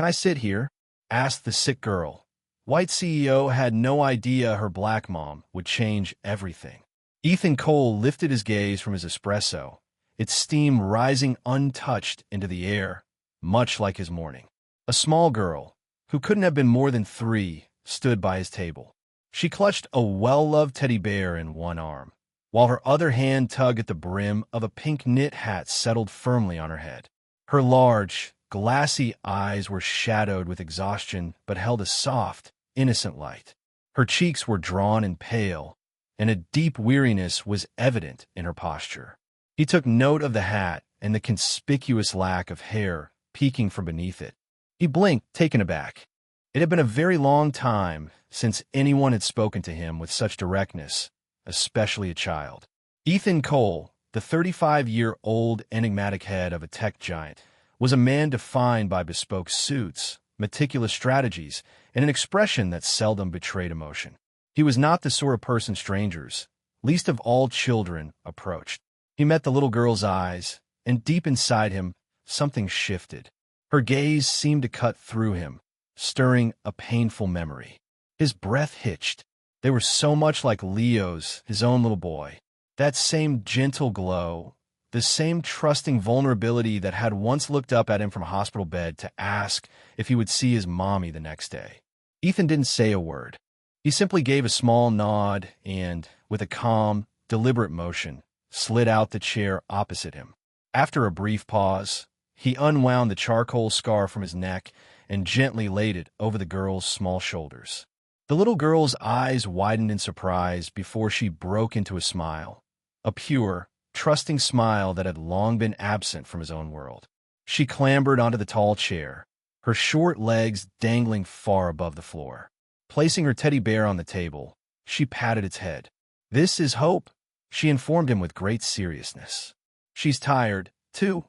"Can I sit here?" asked the sick girl. White CEO had no idea her black mom would change everything. Ethan Cole lifted his gaze from his espresso, its steam rising untouched into the air, much like his morning. A small girl, who couldn't have been more than 3, stood by his table. She clutched a well-loved teddy bear in one arm, while her other hand tugged at the brim of a pink knit hat settled firmly on her head. Her large, glassy eyes were shadowed with exhaustion but held a soft, innocent light. Her cheeks were drawn and pale, and a deep weariness was evident in her posture. He took note of the hat and the conspicuous lack of hair peeking from beneath it. He blinked, taken aback. It had been a very long time since anyone had spoken to him with such directness, especially a child. Ethan Cole, the 35-year-old enigmatic head of a tech giant, was a man defined by bespoke suits, meticulous strategies, and an expression that seldom betrayed emotion. He was not the sort of person strangers, least of all children, approached. He met the little girl's eyes, and deep inside him, something shifted. Her gaze seemed to cut through him, stirring a painful memory. His breath hitched. They were so much like Leo's, his own little boy. That same gentle glow, the same trusting vulnerability that had once looked up at him from a hospital bed to ask if he would see his mommy the next day. Ethan didn't say a word. He simply gave a small nod and, with a calm, deliberate motion, slid out the chair opposite him. After a brief pause, he unwound the charcoal scarf from his neck and gently laid it over the girl's small shoulders. The little girl's eyes widened in surprise before she broke into a smile, a pure, trusting smile that had long been absent from his own world. She clambered onto the tall chair, her short legs dangling far above the floor. Placing her teddy bear on the table, she patted its head. "This is Hope," she informed him with great seriousness. "She's tired, too."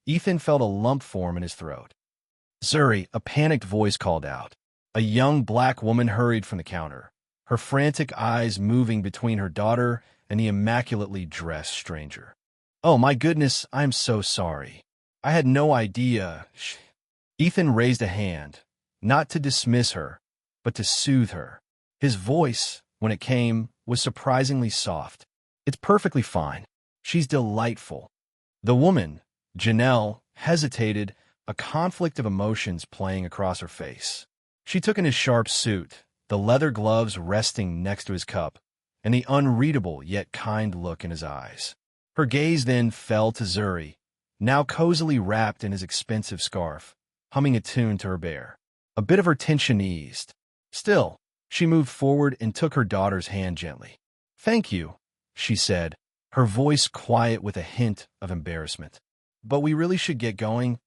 Ethan felt a lump form in his throat. "Zuri," a panicked voice called out. A young black woman hurried from the counter, her frantic eyes moving between her daughter and the immaculately dressed stranger. "Oh, my goodness, I'm so sorry. I had no idea." Ethan raised a hand, not to dismiss her, but to soothe her. His voice, when it came, was surprisingly soft. "It's perfectly fine. She's delightful." The woman, Janelle, hesitated, a conflict of emotions playing across her face. She took in his sharp suit, the leather gloves resting next to his cup, and the unreadable yet kind look in his eyes. Her gaze then fell to Zuri, now cozily wrapped in his expensive scarf, humming a tune to her bear. A bit of her tension eased. Still, she moved forward and took her daughter's hand gently. "Thank you," she said, her voice quiet with a hint of embarrassment. "But we really should get going."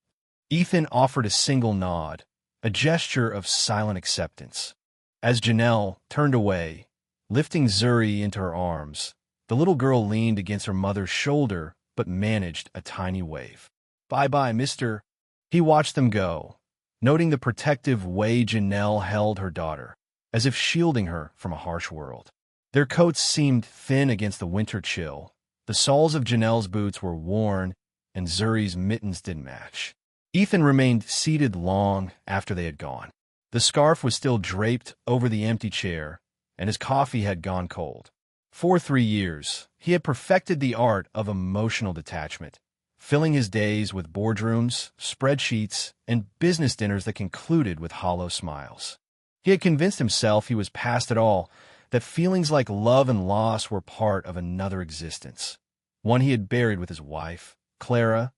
Ethan offered a single nod, a gesture of silent acceptance. As Janelle turned away, lifting Zuri into her arms, the little girl leaned against her mother's shoulder but managed a tiny wave. "Bye-bye, mister." He watched them go, noting the protective way Janelle held her daughter, as if shielding her from a harsh world. Their coats seemed thin against the winter chill. The soles of Janelle's boots were worn, and Zuri's mittens didn't match. Ethan remained seated long after they had gone. The scarf was still draped over the empty chair, and his coffee had gone cold. For 3 years, he had perfected the art of emotional detachment, filling his days with boardrooms, spreadsheets, and business dinners that concluded with hollow smiles. He had convinced himself he was past it all, that feelings like love and loss were part of another existence, one he had buried with his wife, Clara,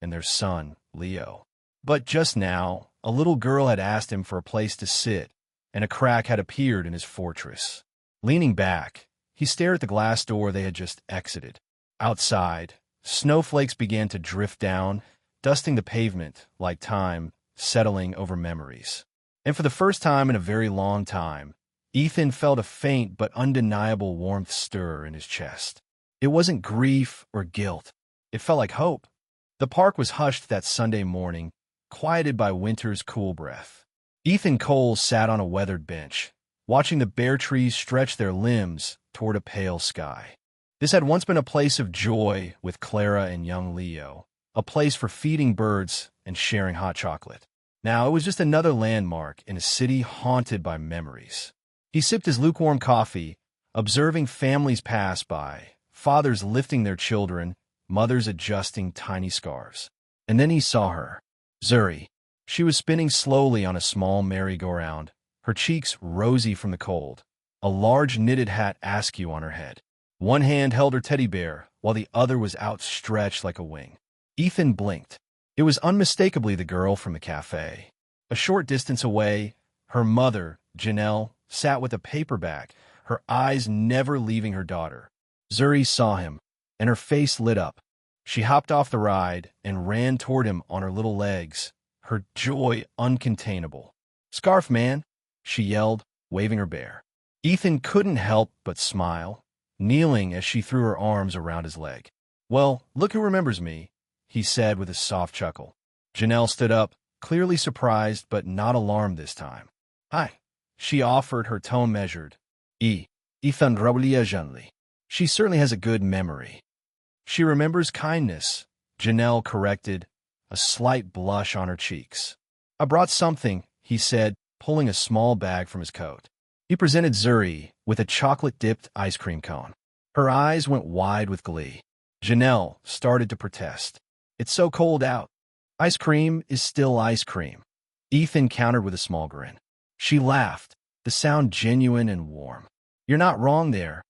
and their son, Leo. But just now, a little girl had asked him for a place to sit, and a crack had appeared in his fortress. Leaning back, he stared at the glass door they had just exited. Outside, snowflakes began to drift down, dusting the pavement like time settling over memories. And for the first time in a very long time, Ethan felt a faint but undeniable warmth stir in his chest. It wasn't grief or guilt. It felt like hope. The park was hushed that Sunday morning, quieted by winter's cool breath. Ethan Cole sat on a weathered bench, watching the bare trees stretch their limbs toward a pale sky. This had once been a place of joy with Clara and young Leo, a place for feeding birds and sharing hot chocolate. Now, it was just another landmark in a city haunted by memories. He sipped his lukewarm coffee, observing families pass by, fathers lifting their children, mothers adjusting tiny scarves. And then he saw her, Zuri. She was spinning slowly on a small merry-go-round, her cheeks rosy from the cold, a large knitted hat askew on her head. One hand held her teddy bear, while the other was outstretched like a wing. Ethan blinked. It was unmistakably the girl from the cafe. A short distance away, her mother, Janelle, sat with a paperback, her eyes never leaving her daughter. Zuri saw him, and her face lit up. She hopped off the ride and ran toward him on her little legs, her joy uncontainable. "Scarf, man!" she yelled, waving her bear. Ethan couldn't help but smile, kneeling as she threw her arms around his leg. "Well, look who remembers me," he said with a soft chuckle. Janelle stood up, clearly surprised but not alarmed this time. "Hi," she offered, her tone measured. Ethan Rabulia gently. "She certainly has a good memory." "She remembers kindness," Janelle corrected, a slight blush on her cheeks. "I brought something," he said, pulling a small bag from his coat. He presented Zuri with a chocolate-dipped ice cream cone. Her eyes went wide with glee. Janelle started to protest. "It's so cold out." "Ice cream is still ice cream," Ethan countered with a small grin. She laughed, the sound genuine and warm. "You're not wrong there."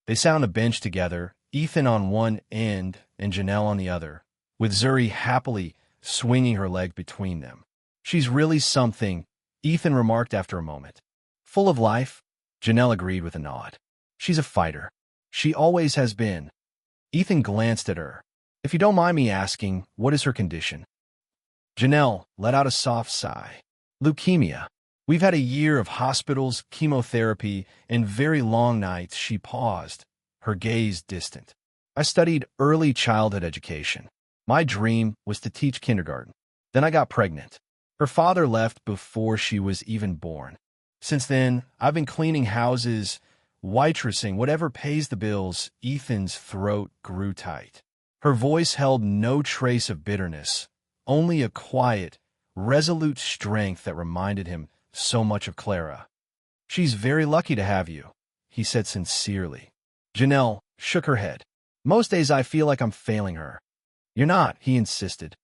They sat on a bench together, Ethan on one end and Janelle on the other, with Zuri happily swinging her leg between them. "She's really something," Ethan remarked after a moment. "Full of life," Janelle agreed with a nod. "She's a fighter. She always has been." Ethan glanced at her. "If you don't mind me asking, what is her condition?" Janelle let out a soft sigh. "Leukemia. We've had a year of hospitals, chemotherapy, and very long nights." She paused, her gaze distant. "I studied early childhood education. My dream was to teach kindergarten. Then I got pregnant. Her father left before she was even born. Since then, I've been cleaning houses, waitressing, whatever pays the bills." Ethan's throat grew tight. Her voice held no trace of bitterness, only a quiet, resolute strength that reminded him so much of Clara. "She's very lucky to have you," he said sincerely. Janelle shook her head. "Most days I feel like I'm failing her." "You're not," he insisted.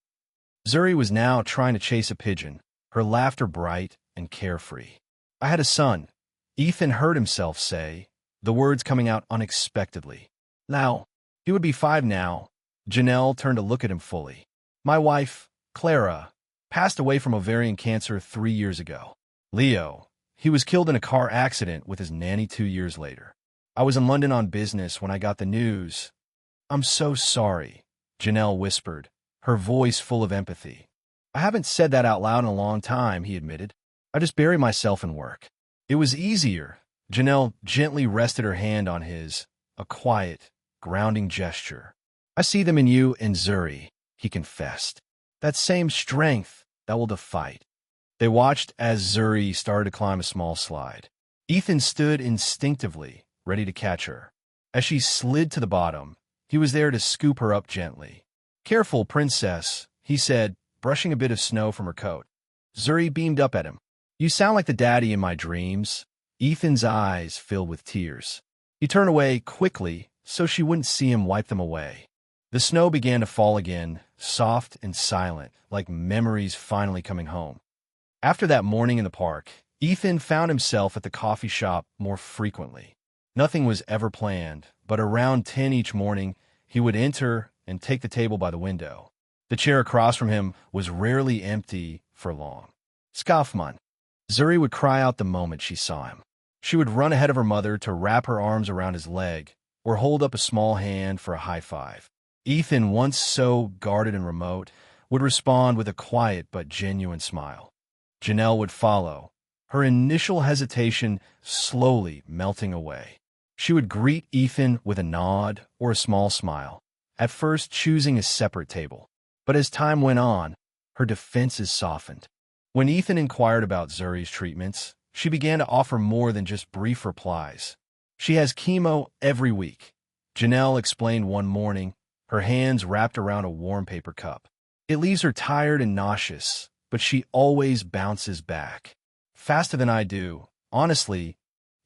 Zuri was now trying to chase a pigeon, her laughter bright and carefree. "I had a son," Ethan heard himself say, the words coming out unexpectedly. "Now, he would be 5 now." Janelle turned to look at him fully. "My wife, Clara, passed away from ovarian cancer 3 years ago. Leo, he was killed in a car accident with his nanny 2 years later. I was in London on business when I got the news." "I'm so sorry," Janelle whispered, her voice full of empathy. "I haven't said that out loud in a long time," he admitted. "I just bury myself in work." "It was easier." Janelle gently rested her hand on his, a quiet, grounding gesture. "I see them in you and Zuri," he confessed. "That same strength that will defy." They watched as Zuri started to climb a small slide. Ethan stood instinctively, ready to catch her. As she slid to the bottom, he was there to scoop her up gently. "Careful, princess," he said, brushing a bit of snow from her coat. Zuri beamed up at him. "You sound like the daddy in my dreams." Ethan's eyes filled with tears. He turned away quickly so she wouldn't see him wipe them away. The snow began to fall again, soft and silent, like memories finally coming home. After that morning in the park, Ethan found himself at the coffee shop more frequently. Nothing was ever planned, but around 10 each morning, he would enter and take the table by the window. The chair across from him was rarely empty for long. "Skaufmann." Zuri would cry out the moment she saw him. She would run ahead of her mother to wrap her arms around his leg or hold up a small hand for a high five. Ethan, once so guarded and remote, would respond with a quiet but genuine smile. Janelle would follow, her initial hesitation slowly melting away. She would greet Ethan with a nod or a small smile, at first choosing a separate table. But as time went on, her defenses softened. When Ethan inquired about Zuri's treatments, she began to offer more than just brief replies. "She has chemo every week," Janelle explained one morning, her hands wrapped around a warm paper cup. "It leaves her tired and nauseous, but she always bounces back. Faster than I do. Honestly,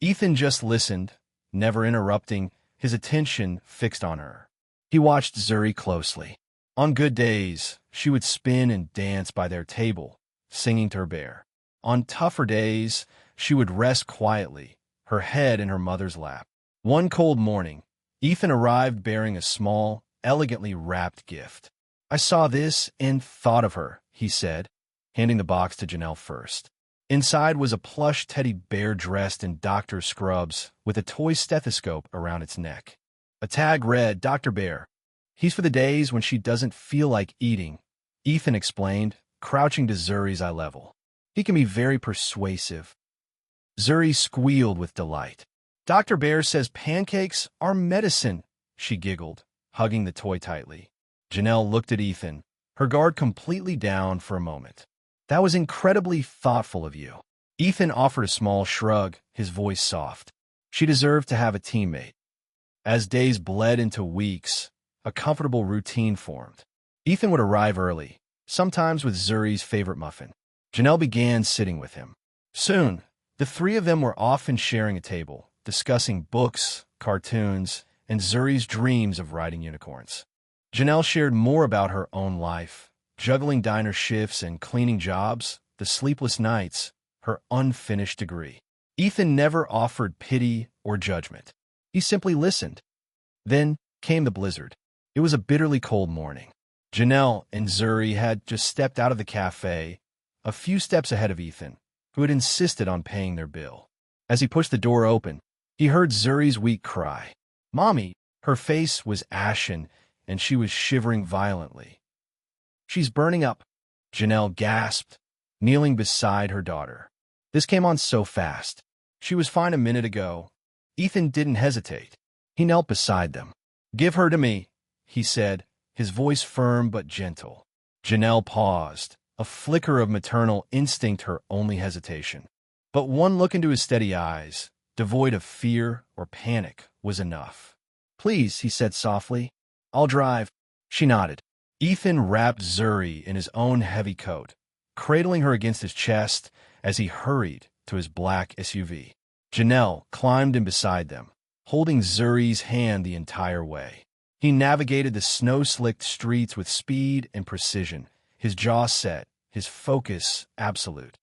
Ethan just listened, never interrupting, his attention fixed on her. He watched Zuri closely. On good days, she would spin and dance by their table, singing to her bear. On tougher days, she would rest quietly, her head in her mother's lap. One cold morning, Ethan arrived bearing a small, elegantly wrapped gift. "I saw this and thought of her," he said, handing the box to Janelle first. Inside was a plush teddy bear dressed in doctor's scrubs with a toy stethoscope around its neck. A tag read, "Dr. Bear. He's for the days when she doesn't feel like eating," Ethan explained, crouching to Zuri's eye level. "He can be very persuasive." Zuri squealed with delight. "Dr. Bear says pancakes are medicine," she giggled, hugging the toy tightly. Janelle looked at Ethan, her guard completely down for a moment. "That was incredibly thoughtful of you." Ethan offered a small shrug, his voice soft. She deserved to have a teammate. As days bled into weeks, a comfortable routine formed. Ethan would arrive early, sometimes with Zuri's favorite muffin. Janelle began sitting with him. Soon, the three of them were often sharing a table, discussing books, cartoons, and Zuri's dreams of riding unicorns. Janelle shared more about her own life, juggling diner shifts and cleaning jobs, the sleepless nights, her unfinished degree. Ethan never offered pity or judgment. He simply listened. Then came the blizzard. It was a bitterly cold morning. Janelle and Zuri had just stepped out of the cafe, a few steps ahead of Ethan, who had insisted on paying their bill. As he pushed the door open, he heard Zuri's weak cry. "Mommy!" Her face was ashen, and she was shivering violently. "She's burning up," Janelle gasped, kneeling beside her daughter. This came on so fast. She was fine a minute ago. Ethan didn't hesitate. He knelt beside them. "Give her to me," he said, his voice firm but gentle. Janelle paused, a flicker of maternal instinct her only hesitation. But one look into his steady eyes, devoid of fear or panic, was enough. "Please," he said softly. "I'll drive." She nodded. Ethan wrapped Zuri in his own heavy coat, cradling her against his chest as he hurried to his black SUV. Janelle climbed in beside them, holding Zuri's hand the entire way. He navigated the snow-slicked streets with speed and precision, his jaw set, his focus absolute.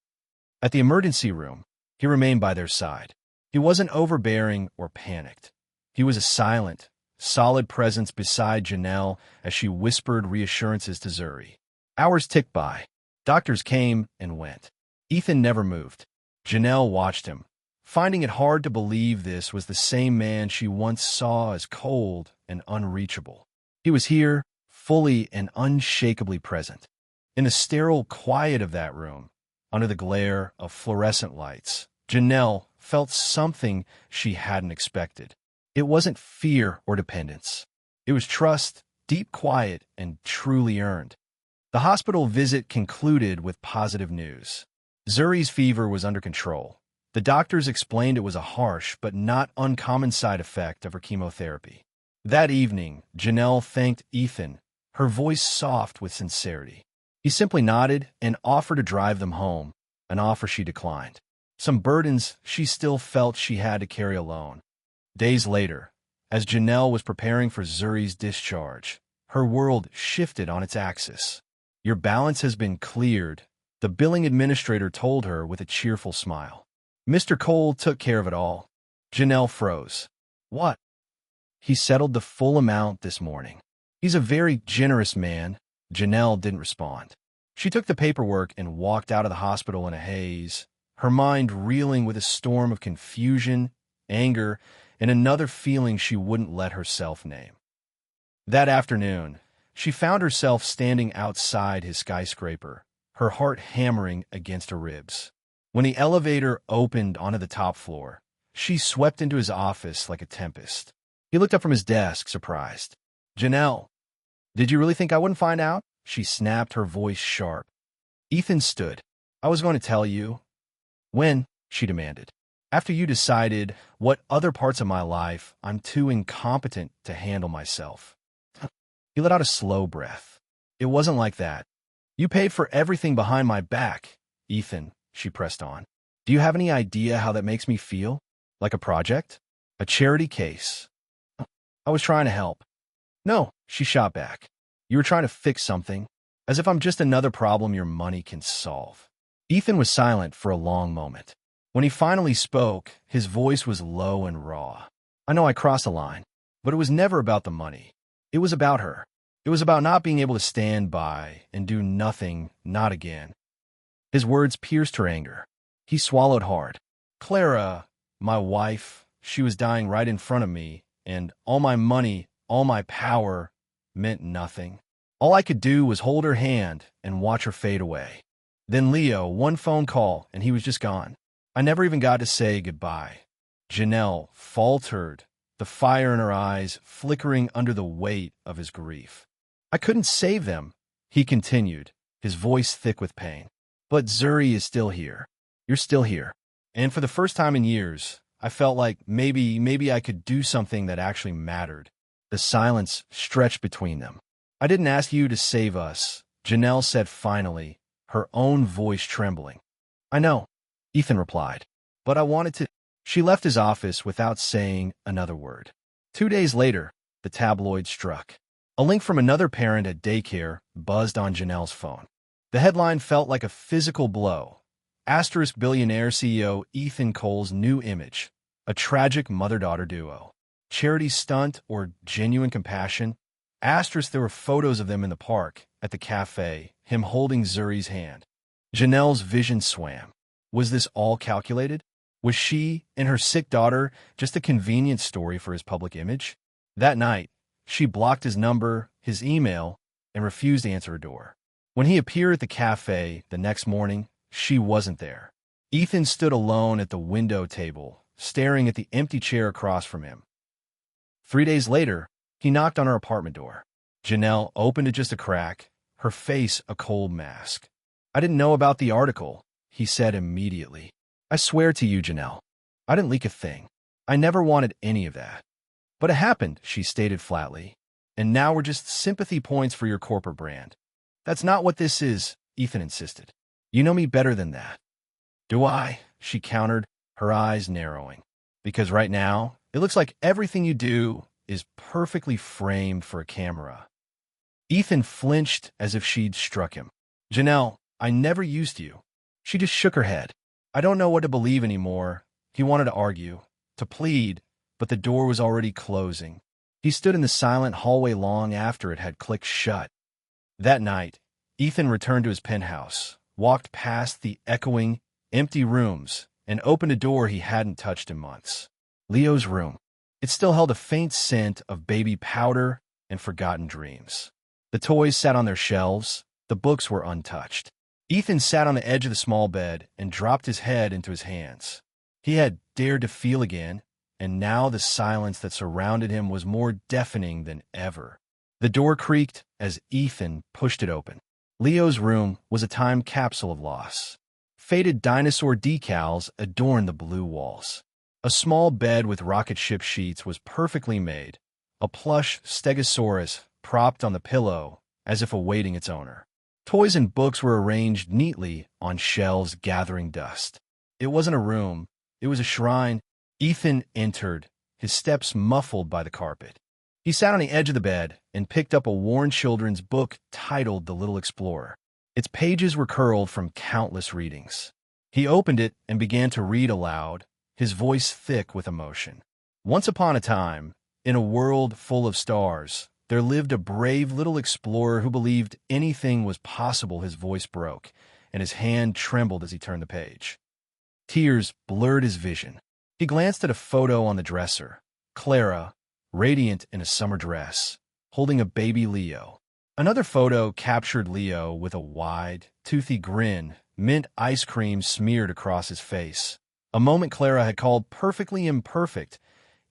At the emergency room, he remained by their side. He wasn't overbearing or panicked. He was a silent, solid presence beside Janelle as she whispered reassurances to Zuri. Hours ticked by. Doctors came and went. Ethan never moved. Janelle watched him, finding it hard to believe this was the same man she once saw as cold and unreachable. He was here, fully and unshakably present. In the sterile quiet of that room, under the glare of fluorescent lights, Janelle felt something she hadn't expected. It wasn't fear or dependence. It was trust, deep quiet, and truly earned. The hospital visit concluded with positive news. Zuri's fever was under control. The doctors explained it was a harsh but not uncommon side effect of her chemotherapy. That evening, Janelle thanked Ethan, her voice soft with sincerity. He simply nodded and offered to drive them home, an offer she declined. Some burdens she still felt she had to carry alone. Days later, as Janelle was preparing for Zuri's discharge, her world shifted on its axis. "Your balance has been cleared," the billing administrator told her with a cheerful smile. "Mr. Cole took care of it all." Janelle froze. "What?" "He settled the full amount this morning. He's a very generous man." Janelle didn't respond. She took the paperwork and walked out of the hospital in a haze, her mind reeling with a storm of confusion, anger, and another feeling she wouldn't let herself name. That afternoon, she found herself standing outside his skyscraper, her heart hammering against her ribs. When the elevator opened onto the top floor, she swept into his office like a tempest. He looked up from his desk, surprised. "Janelle, did you really think I wouldn't find out?" She snapped, her voice sharp. Ethan stood. "I was going to tell you." "When?" she demanded. "After you decided what other parts of my life I'm too incompetent to handle myself." He let out a slow breath. "It wasn't like that. You paid for everything behind my back, Ethan, she pressed on. Do you have any idea how that makes me feel? Like a project? A charity case? I was trying to help. No, she shot back. You were trying to fix something, as if I'm just another problem your money can solve. Ethan was silent for a long moment. When he finally spoke, his voice was low and raw. I know I crossed a line, but it was never about the money. It was about her. It was about not being able to stand by and do nothing, not again. His words pierced her anger. He swallowed hard. Clara, my wife, she was dying right in front of me, and all my money, all my power, meant nothing. All I could do was hold her hand and watch her fade away. Then Leo, one phone call, and he was just gone. I never even got to say goodbye. Janelle faltered, the fire in her eyes flickering under the weight of his grief. I couldn't save them, he continued, his voice thick with pain. But Zuri is still here. You're still here. And for the first time in years, I felt like maybe I could do something that actually mattered. The silence stretched between them. I didn't ask you to save us, Janelle said finally, her own voice trembling. I know, Ethan replied, but I wanted to. She left his office without saying another word. 2 days later, the tabloid struck. A link from another parent at daycare buzzed on Janelle's phone. The headline felt like a physical blow. Asterisk billionaire CEO Ethan Cole's new image. A tragic mother-daughter duo. Charity stunt or genuine compassion? Asterisk there were photos of them in the park, at the cafe, him holding Zuri's hand. Janelle's vision swam. Was this all calculated? Was she and her sick daughter just a convenient story for his public image? That night, she blocked his number, his email, and refused to answer her door. When he appeared at the cafe the next morning, she wasn't there. Ethan stood alone at the window table, staring at the empty chair across from him. 3 days later, he knocked on her apartment door. Janelle opened it just a crack, her face a cold mask. I didn't know about the article, he said immediately. I swear to you, Janelle, I didn't leak a thing. I never wanted any of that. But it happened, she stated flatly. And now we're just sympathy points for your corporate brand. That's not what this is, Ethan insisted. You know me better than that. Do I? She countered, her eyes narrowing. Because right now, it looks like everything you do is perfectly framed for a camera. Ethan flinched as if she'd struck him. Janelle, I never used you. She just shook her head. I don't know what to believe anymore. He wanted to argue, to plead, but the door was already closing. He stood in the silent hallway long after it had clicked shut. That night, Ethan returned to his penthouse, walked past the echoing, empty rooms, and opened a door he hadn't touched in months. Leo's room. It still held a faint scent of baby powder and forgotten dreams. The toys sat on their shelves. The books were untouched. Ethan sat on the edge of the small bed and dropped his head into his hands. He had dared to feel again, and now the silence that surrounded him was more deafening than ever. The door creaked as Ethan pushed it open. Leo's room was a time capsule of loss. Faded dinosaur decals adorned the blue walls. A small bed with rocket ship sheets was perfectly made, a plush stegosaurus propped on the pillow as if awaiting its owner. Toys and books were arranged neatly on shelves gathering dust. It wasn't a room, it was a shrine. Ethan entered, his steps muffled by the carpet. He sat on the edge of the bed and picked up a worn children's book titled The Little Explorer. Its pages were curled from countless readings. He opened it and began to read aloud, his voice thick with emotion. Once upon a time, in a world full of stars, there lived a brave little explorer who believed anything was possible. His voice broke, and his hand trembled as he turned the page. Tears blurred his vision. He glanced at a photo on the dresser. Clara, radiant in a summer dress, holding a baby Leo. Another photo captured Leo with a wide, toothy grin, mint ice cream smeared across his face. A moment Clara had called perfectly imperfect.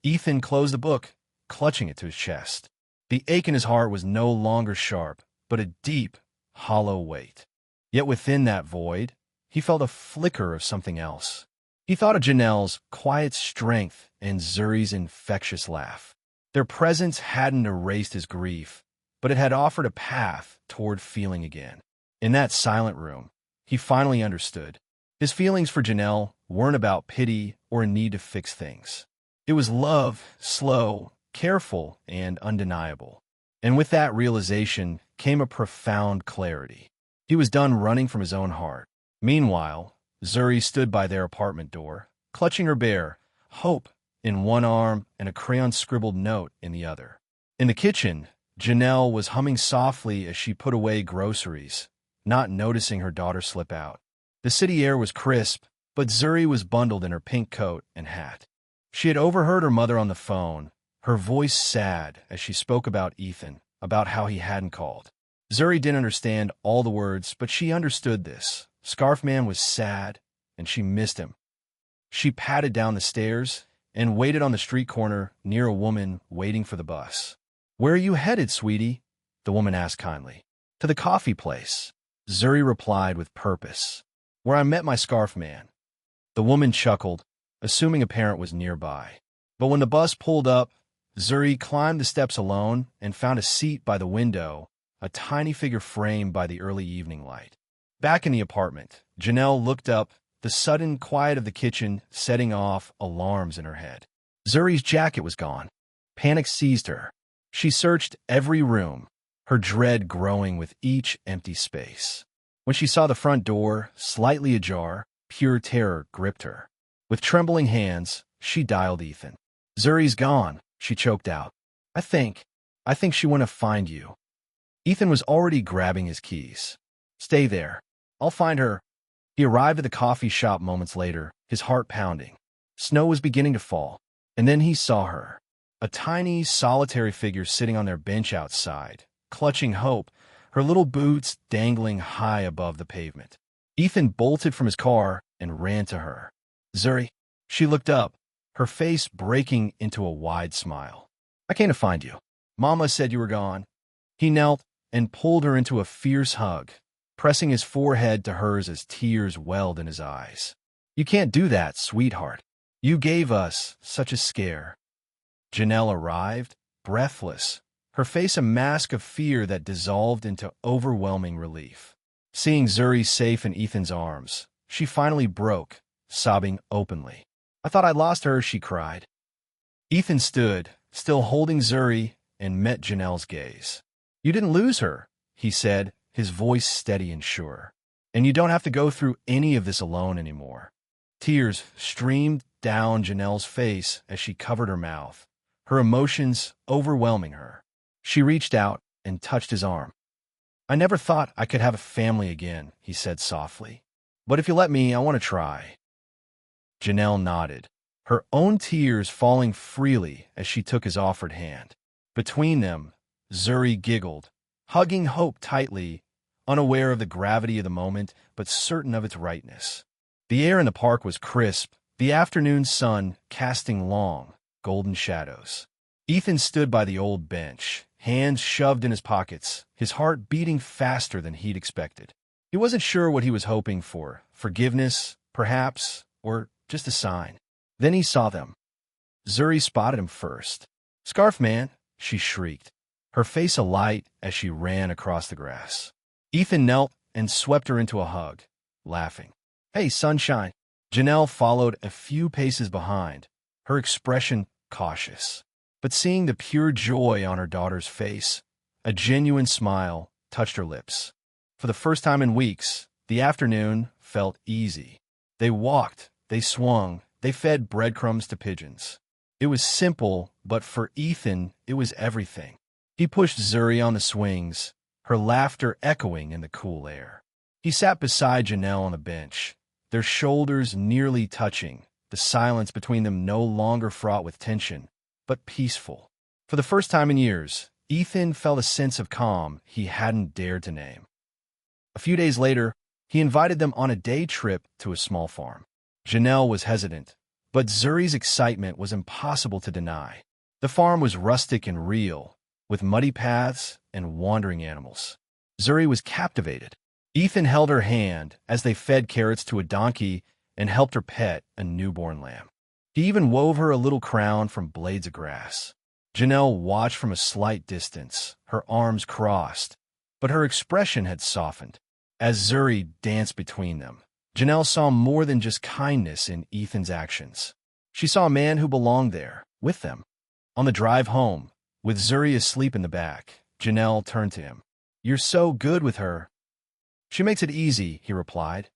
Ethan closed the book, clutching it to his chest. The ache in his heart was no longer sharp, but a deep, hollow weight. Yet within that void, he felt a flicker of something else. He thought of Janelle's quiet strength and Zuri's infectious laugh. Their presence hadn't erased his grief, but it had offered a path toward feeling again. In that silent room, he finally understood. His feelings for Janelle weren't about pity or a need to fix things. It was love, slow, careful, and undeniable. And with that realization came a profound clarity. He was done running from his own heart. Meanwhile, Zuri stood by their apartment door, clutching her bear, hope in one arm and a crayon-scribbled note in the other. In the kitchen, Janelle was humming softly as she put away groceries, not noticing her daughter slip out. The city air was crisp, but Zuri was bundled in her pink coat and hat. She had overheard her mother on the phone, her voice sad as she spoke about Ethan, about how he hadn't called. Zuri didn't understand all the words, but she understood this. Scarf Man was sad, and she missed him. She padded down the stairs and waited on the street corner near a woman waiting for the bus. "Where are you headed, sweetie?" the woman asked kindly. "To the coffee place," Zuri replied with purpose. "Where I met my Scarf Man." The woman chuckled, assuming a parent was nearby. But when the bus pulled up, Zuri climbed the steps alone and found a seat by the window, a tiny figure framed by the early evening light. Back in the apartment, Janelle looked up, the sudden quiet of the kitchen setting off alarms in her head. Zuri's jacket was gone. Panic seized her. She searched every room, her dread growing with each empty space. When she saw the front door, slightly ajar, pure terror gripped her. With trembling hands, she dialed Ethan. "Zuri's gone," she choked out. I think she went to find you." Ethan was already grabbing his keys. "Stay there. I'll find her." He arrived at the coffee shop moments later, his heart pounding. Snow was beginning to fall, and then he saw her. A tiny, solitary figure sitting on their bench outside, clutching hope, her little boots dangling high above the pavement. Ethan bolted from his car and ran to her. "Zuri." She looked up, her face breaking into a wide smile. "I came to find you. Mama said you were gone." He knelt and pulled her into a fierce hug, pressing his forehead to hers as tears welled in his eyes. "You can't do that, sweetheart. You gave us such a scare." Janelle arrived, breathless, her face a mask of fear that dissolved into overwhelming relief. Seeing Zuri safe in Ethan's arms, she finally broke, sobbing openly. "I thought I lost her," she cried. Ethan stood, still holding Zuri, and met Janelle's gaze. "You didn't lose her," he said, his voice steady and sure. "And you don't have to go through any of this alone anymore." Tears streamed down Janelle's face as she covered her mouth, her emotions overwhelming her. She reached out and touched his arm. "I never thought I could have a family again," he said softly. "But if you let me, I want to try." Janelle nodded, her own tears falling freely as she took his offered hand. Between them, Zuri giggled, hugging Hope tightly, unaware of the gravity of the moment, but certain of its rightness. The air in the park was crisp, the afternoon sun casting long, golden shadows. Ethan stood by the old bench, hands shoved in his pockets, his heart beating faster than he'd expected. He wasn't sure what he was hoping for, forgiveness, perhaps, or just a sign. Then he saw them. Zuri spotted him first. "Scarf Man," she shrieked, her face alight as she ran across the grass. Ethan knelt and swept her into a hug, laughing. "Hey, sunshine." Janelle followed a few paces behind, her expression cautious. But seeing the pure joy on her daughter's face, a genuine smile touched her lips. For the first time in weeks, the afternoon felt easy. They walked, they swung, they fed breadcrumbs to pigeons. It was simple, but for Ethan, it was everything. He pushed Zuri on the swings, her laughter echoing in the cool air. He sat beside Janelle on the bench, their shoulders nearly touching, the silence between them no longer fraught with tension, but peaceful. For the first time in years, Ethan felt a sense of calm he hadn't dared to name. A few days later, he invited them on a day trip to a small farm. Janelle was hesitant, but Zuri's excitement was impossible to deny. The farm was rustic and real, with muddy paths and wandering animals. Zuri was captivated. Ethan held her hand as they fed carrots to a donkey and helped her pet a newborn lamb. He even wove her a little crown from blades of grass. Janelle watched from a slight distance, her arms crossed, but her expression had softened. As Zuri danced between them, Janelle saw more than just kindness in Ethan's actions. She saw a man who belonged there, with them. On the drive home, with Zuri asleep in the back, Janelle turned to him. "You're so good with her." "She makes it easy," he replied.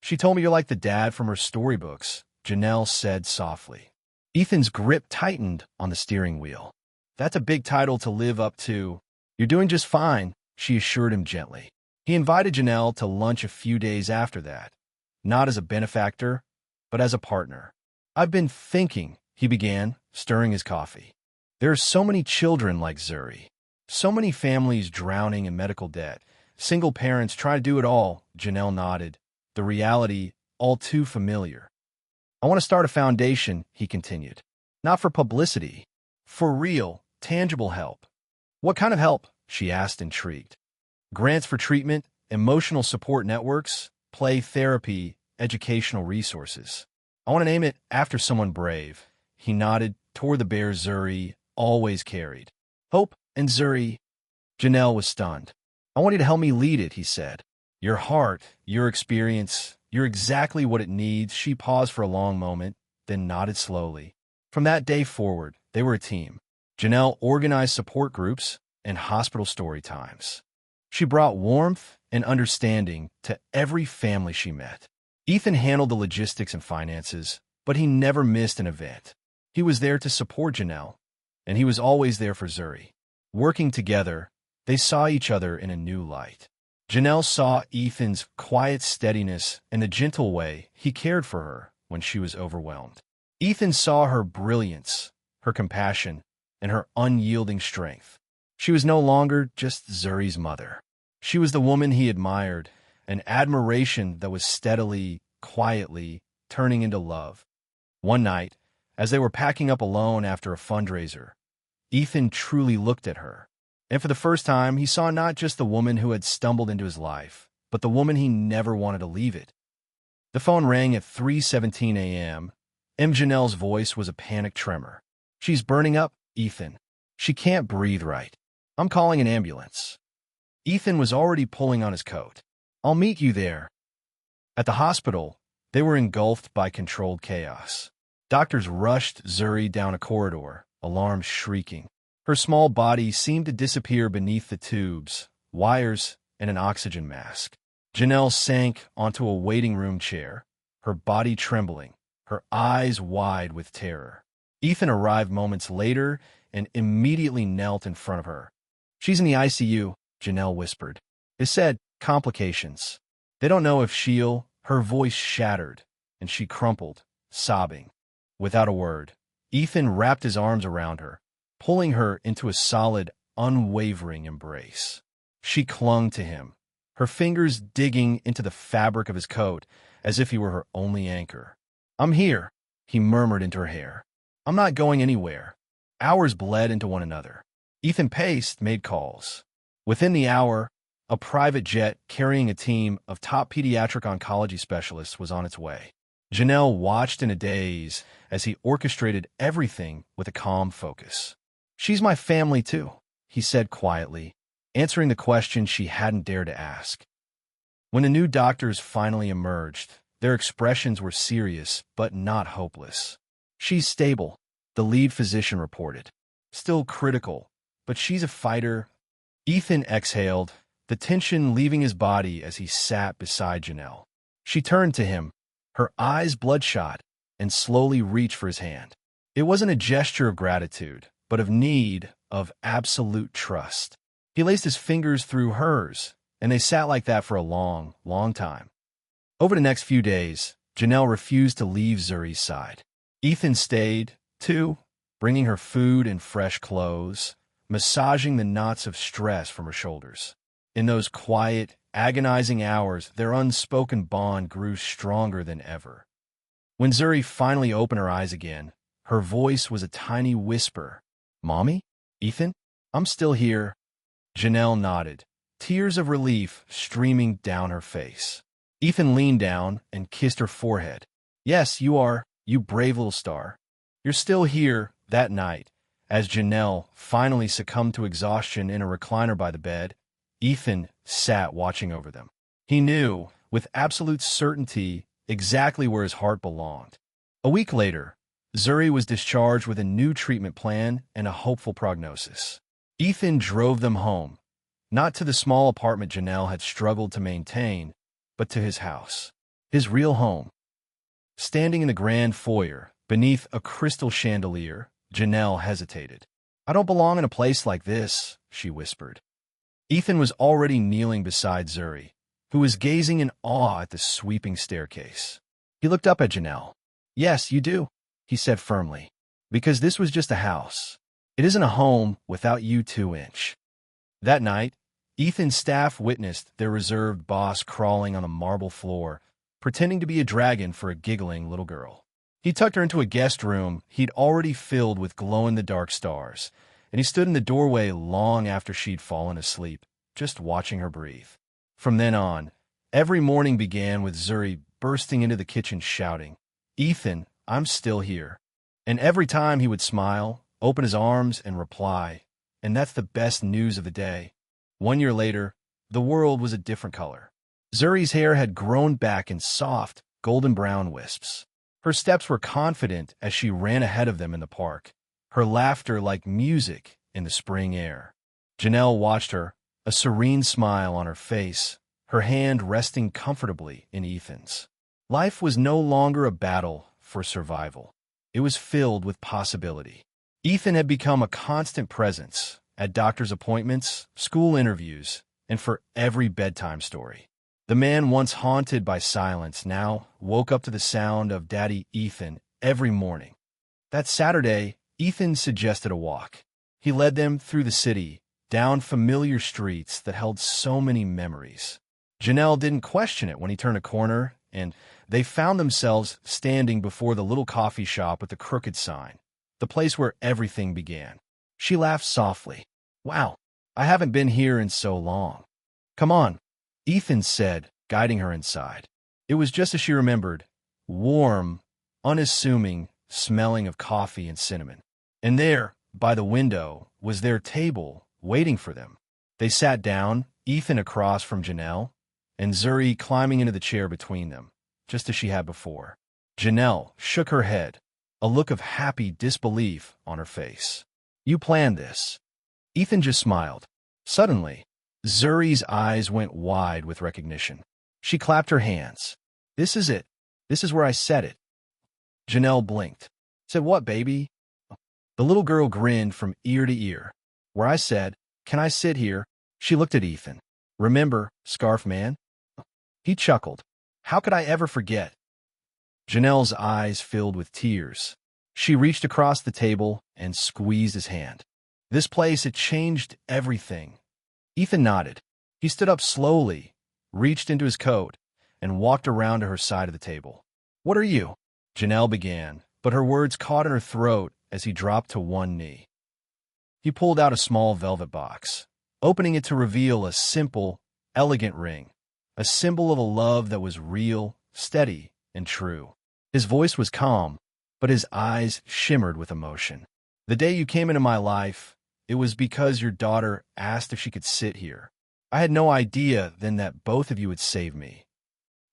"She told me you're like the dad from her storybooks," Janelle said softly. Ethan's grip tightened on the steering wheel. "That's a big title to live up to." "You're doing just fine," she assured him gently. He invited Janelle to lunch a few days after that, not as a benefactor, but as a partner. "I've been thinking," he began, stirring his coffee. "There are so many children like Zuri. So many families drowning in medical debt. Single parents try to do it all." Janelle nodded, the reality all too familiar. "I want to start a foundation," he continued. "Not for publicity. For real, tangible help." "What kind of help?" she asked, intrigued. "Grants for treatment, emotional support networks, play therapy, educational resources. I want to name it after someone brave." He nodded toward the bear Zuri always carried. "Hope and Zuri." Janelle was stunned. "I want you to help me lead it," he said. "Your heart, your experience, you're exactly what it needs." She paused for a long moment, then nodded slowly. From that day forward, they were a team. Janelle organized support groups and hospital story times. She brought warmth and understanding to every family she met. Ethan handled the logistics and finances, but he never missed an event. He was there to support Janelle, and he was always there for Zuri. Working together, they saw each other in a new light. Janelle saw Ethan's quiet steadiness and the gentle way he cared for her when she was overwhelmed. Ethan saw her brilliance, her compassion, and her unyielding strength. She was no longer just Zuri's mother. She was the woman he admired, an admiration that was steadily, quietly turning into love. One night, as they were packing up alone after a fundraiser, Ethan truly looked at her. And for the first time, he saw not just the woman who had stumbled into his life, but the woman he never wanted to leave it. The phone rang at 3:17 a.m. Janelle's voice was a panic tremor. "She's burning up, Ethan. She can't breathe right. I'm calling an ambulance." Ethan was already pulling on his coat. "I'll meet you there." At the hospital, they were engulfed by controlled chaos. Doctors rushed Zuri down a corridor, alarms shrieking. Her small body seemed to disappear beneath the tubes, wires, and an oxygen mask. Janelle sank onto a waiting room chair, her body trembling, her eyes wide with terror. Ethan arrived moments later and immediately knelt in front of her. "She's in the ICU," Janelle whispered. "It said complications. They don't know if she'll—" Her voice shattered, and she crumpled, sobbing. Without a word, Ethan wrapped his arms around her, pulling her into a solid, unwavering embrace. She clung to him, her fingers digging into the fabric of his coat as if he were her only anchor. "I'm here," he murmured into her hair. "I'm not going anywhere." Hours bled into one another. Ethan paced, made calls. Within the hour, a private jet carrying a team of top pediatric oncology specialists was on its way. Janelle watched in a daze as he orchestrated everything with a calm focus. "She's my family, too," he said quietly, answering the question she hadn't dared to ask. When the new doctors finally emerged, their expressions were serious but not hopeless. "She's stable," the lead physician reported. "Still critical, but she's a fighter." Ethan exhaled, the tension leaving his body as he sat beside Janelle. She turned to him, her eyes bloodshot, and slowly reached for his hand. It wasn't a gesture of gratitude, but of need, of absolute trust. He laced his fingers through hers, and they sat like that for a long, long time. Over the next few days, Janelle refused to leave Zuri's side. Ethan stayed, too, bringing her food and fresh clothes, massaging the knots of stress from her shoulders. In those quiet, agonizing hours, their unspoken bond grew stronger than ever. When Zuri finally opened her eyes again, her voice was a tiny whisper. "Mommy? Ethan? I'm still here." Janelle nodded, tears of relief streaming down her face. Ethan leaned down and kissed her forehead. "Yes, you are, you brave little star. You're still here." That night, as Janelle finally succumbed to exhaustion in a recliner by the bed, Ethan sat watching over them. He knew, with absolute certainty, exactly where his heart belonged. A week later, Zuri was discharged with a new treatment plan and a hopeful prognosis. Ethan drove them home, not to the small apartment Janelle had struggled to maintain, but to his house, his real home. Standing in the grand foyer, beneath a crystal chandelier, Janelle hesitated. "I don't belong in a place like this," she whispered. Ethan was already kneeling beside Zuri, who was gazing in awe at the sweeping staircase. He looked up at Janelle. "Yes, you do," he said firmly, "because this was just a house. It isn't a home without you 2-inch." That night, Ethan's staff witnessed their reserved boss crawling on the marble floor, pretending to be a dragon for a giggling little girl. He tucked her into a guest room he'd already filled with glow-in-the-dark stars, and he stood in the doorway long after she'd fallen asleep, just watching her breathe. From then on, every morning began with Zuri bursting into the kitchen shouting, "Ethan, I'm still here." And every time he would smile, open his arms, and reply, "And that's the best news of the day." 1 year later, the world was a different color. Zuri's hair had grown back in soft, golden brown wisps. Her steps were confident as she ran ahead of them in the park, her laughter like music in the spring air. Janelle watched her, a serene smile on her face, her hand resting comfortably in Ethan's. Life was no longer a battle for survival. It was filled with possibility. Ethan had become a constant presence at doctor's appointments, school interviews, and for every bedtime story. The man once haunted by silence now woke up to the sound of Daddy Ethan every morning. That Saturday, Ethan suggested a walk. He led them through the city, down familiar streets that held so many memories. Janelle didn't question it when he turned a corner, and they found themselves standing before the little coffee shop with the crooked sign, the place where everything began. She laughed softly. "Wow, I haven't been here in so long." "Come on," Ethan said, guiding her inside. It was just as she remembered, warm, unassuming, smelling of coffee and cinnamon. And there, by the window, was their table, waiting for them. They sat down, Ethan across from Janelle, and Zuri climbing into the chair between them, just as she had before. Janelle shook her head, a look of happy disbelief on her face. "You planned this." Ethan just smiled. Suddenly, Zuri's eyes went wide with recognition. She clapped her hands. "This is it. This is where I said it." Janelle blinked. "Said what, baby?" The little girl grinned from ear to ear. "Where I said, 'Can I sit here?'" She looked at Ethan. "Remember, Scarf Man?" He chuckled. "How could I ever forget?" Janelle's eyes filled with tears. She reached across the table and squeezed his hand. This place had changed everything. Ethan nodded. He stood up slowly, reached into his coat, and walked around to her side of the table. "What are you?" Janelle began, but her words caught in her throat as he dropped to one knee. He pulled out a small velvet box, opening it to reveal a simple, elegant ring, a symbol of a love that was real, steady, and true. His voice was calm, but his eyes shimmered with emotion. "The day you came into my life, it was because your daughter asked if she could sit here. I had no idea then that both of you would save me."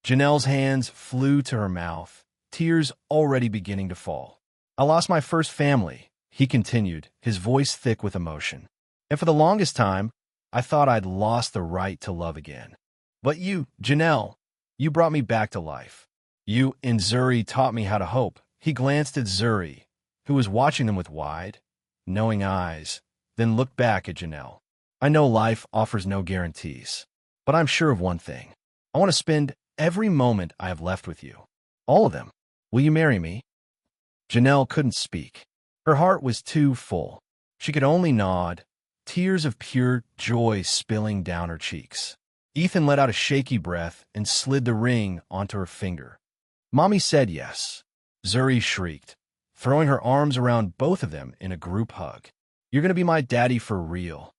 Janelle's hands flew to her mouth, tears already beginning to fall. "I lost my first family," he continued, his voice thick with emotion. "And for the longest time, I thought I'd lost the right to love again. But you, Janelle, you brought me back to life. You and Zuri taught me how to hope." He glanced at Zuri, who was watching them with wide, knowing eyes, then looked back at Janelle. "I know life offers no guarantees, but I'm sure of one thing. I want to spend every moment I have left with you. All of them. Will you marry me?" Janelle couldn't speak. Her heart was too full. She could only nod, tears of pure joy spilling down her cheeks. Ethan let out a shaky breath and slid the ring onto her finger. "Mommy said yes." Zuri shrieked, throwing her arms around both of them in a group hug. "You're going to be my daddy for real."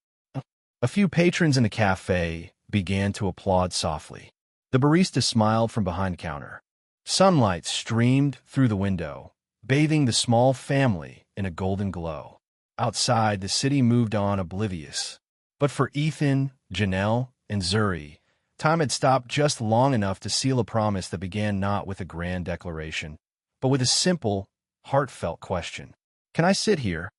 A few patrons in the cafe began to applaud softly. The barista smiled from behind the counter. Sunlight streamed through the window, bathing the small family in a golden glow. Outside, the city moved on oblivious. But for Ethan, Janelle, and Zuri. Time had stopped just long enough to seal a promise that began not with a grand declaration, but with a simple, heartfelt question. Can I sit here?